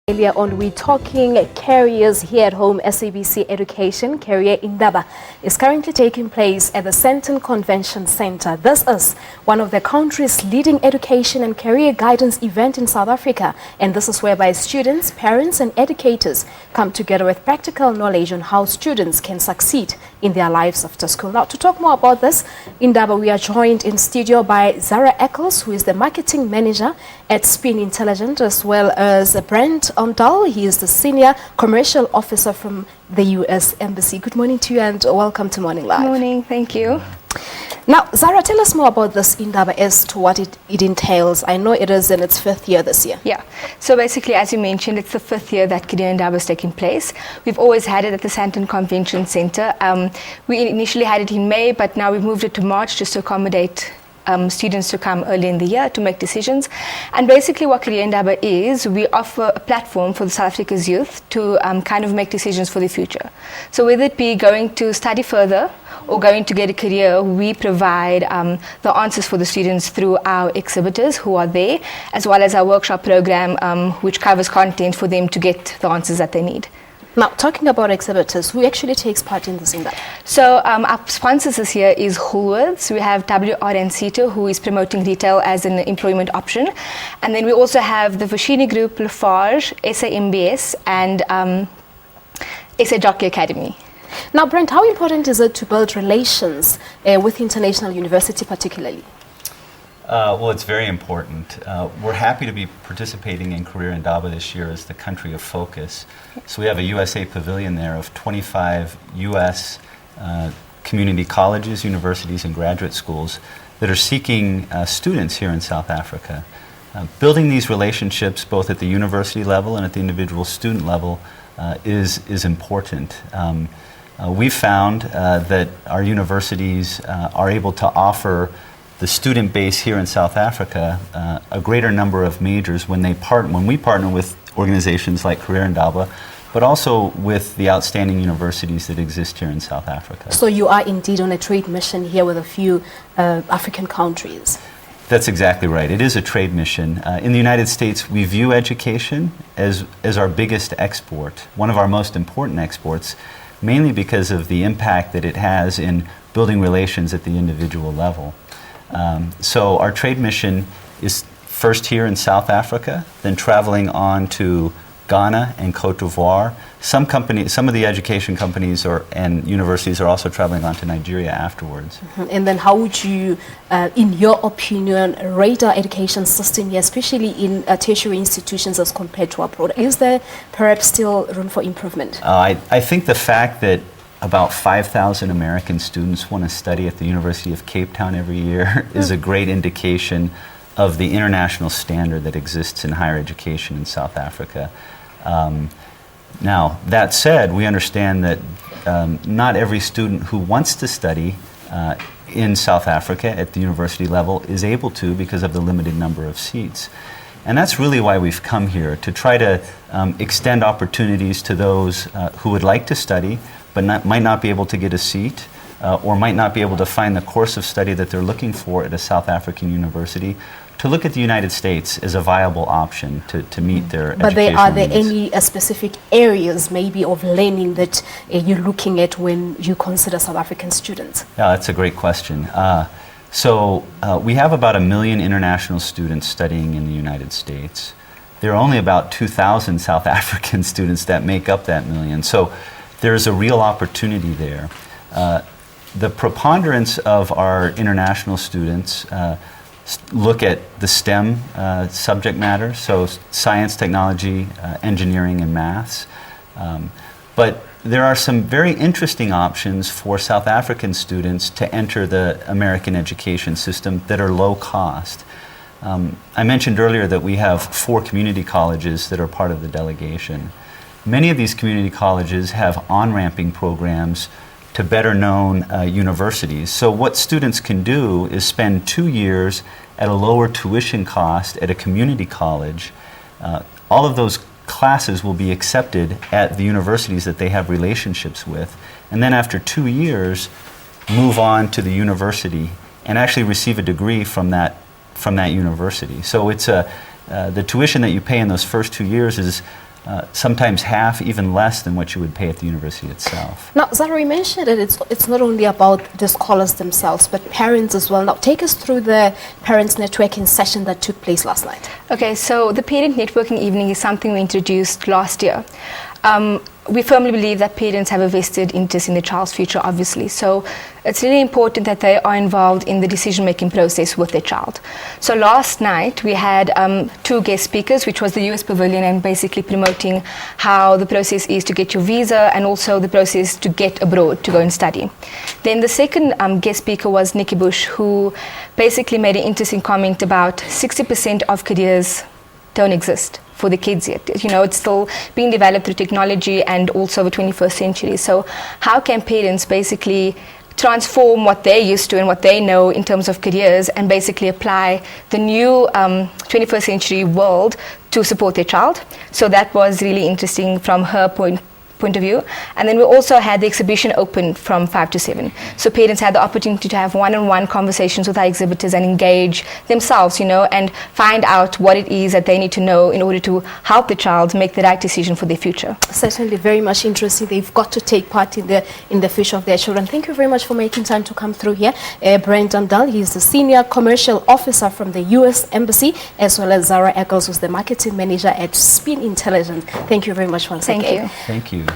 Earlier on, we're talking careers here at home. SABC Education Career Indaba is currently taking place at the Sandton Convention Centre. This is one of the country's leading education and career guidance event in South Africa. And this is whereby students, parents and educators come together with practical knowledge on how students can succeed in their lives after school. Now, to talk more about this, Indaba, we are joined in studio by Zara Eckles, who is the marketing manager at Spintelligent, as well as Brent Ondal. He is the senior commercial officer from the US Embassy. Good morning to you and welcome to Morning Live. Good morning, thank you. Now, Zara, tell us more about this Indaba as to what it entails. I know it is in its 5th year this year. Yeah, so basically, as you mentioned, it's the 5th year that Career Indaba is taking place. We've always had it at the Sandton Convention Centre. We initially had it in May, but now we've moved it to March just to accommodate students to come early in the year to make decisions. And basically what Career Indaba is, we offer a platform for the South Africa's youth to kind of make decisions for the future. So whether it be going to study further or going to get a career, we provide the answers for the students through our exhibitors who are there, as well as our workshop program, which covers content for them to get the answers that they need. Now, talking about exhibitors, who actually takes part in this Indaba? So our sponsors this year is Woolworths. We have WR and CETO, who is promoting retail as an employment option. And then we also have the Vashini Group, Lafarge, SAMBS, and SA Jockey Academy. Now, Brent, how important is it to build relations with international university particularly? Well, it's very important. We're happy to be participating in Career Indaba this year as the country of focus. So we have a USA pavilion there of 25 US community colleges, universities, and graduate schools that are seeking students here in South Africa. Building these relationships both at the university level and at the individual student level is important. We've found that our universities are able to offer the student base here in South Africa a greater number of majors when we partner with organizations like Career Indaba, but also with the outstanding universities that exist here in South Africa. So you are indeed on a trade mission here with a few African countries. That's exactly right. It is a trade mission. In the United States, we view education as our biggest export, one of our most important exports, mainly because of the impact that it has in building relations at the individual level. So our trade mission is first here in South Africa, then traveling on to Ghana and Cote d'Ivoire. Some of the education companies and universities are also traveling on to Nigeria afterwards. Mm-hmm. And then how would you, in your opinion, rate our education system here, especially in tertiary institutions as compared to abroad? Is there perhaps still room for improvement? I think the fact that about 5,000 American students want to study at the University of Cape Town every year is a great indication of the international standard that exists in higher education in South Africa. Now, that said, we understand that not every student who wants to study in South Africa at the university level is able to because of the limited number of seats. And that's really why we've come here, to try to extend opportunities to those who would like to study but might not be able to get a seat or might not be able to find the course of study that they're looking for at a South African university, to look at the United States as a viable option to meet their educational needs. But are there any specific areas maybe of learning that you're looking at when you consider South African students? Yeah, that's a great question. So we have about 1 million international students studying in the United States. There are only about 2,000 South African students that make up that million. So there's a real opportunity there. The preponderance of our international students look at the STEM subject matter, so science, technology, engineering, and maths. But there are some very interesting options for South African students to enter the American education system that are low cost. I mentioned earlier that we have 4 community colleges that are part of the delegation. Many of these community colleges have on-ramping programs to better known universities. So what students can do is spend 2 years at a lower tuition cost at a community college. All of those classes will be accepted at the universities that they have relationships with, and then after 2 years move on to the university and actually receive a degree from that university. So it's the tuition that you pay in those first 2 years is sometimes half, even less than what you would pay at the university itself. Now, Zara, you mentioned that it's not only about the scholars themselves, but parents as well. Now, take us through the parents networking session that took place last night. Okay, so the parent networking evening is something we introduced last year. We firmly believe that parents have a vested interest in their child's future, obviously. So it's really important that they are involved in the decision-making process with their child. So last night we had 2 guest speakers, which was the US Pavilion, and basically promoting how the process is to get your visa and also the process to get abroad to go and study. Then the second guest speaker was Nikki Bush, who basically made an interesting comment about 60% of careers don't exist for the kids yet. You know, it's still being developed through technology and also the 21st century. So how can parents basically transform what they're used to and what they know in terms of careers and basically apply the new 21st century world to support their child? So that was really interesting from her point of view. And then we also had the exhibition open from 5 to 7. So parents had the opportunity to have one-on-one conversations with our exhibitors and engage themselves, you know, and find out what it is that they need to know in order to help the child make the right decision for their future. Certainly very much interesting. They've got to take part in the future of their children. Thank you very much for making time to come through here. Brendan Dahl, he's the Senior Commercial Officer from the US Embassy, as well as Zara Eckles, who's the Marketing Manager at Spintelligent. Thank you very much once again. Thank you. Thank you.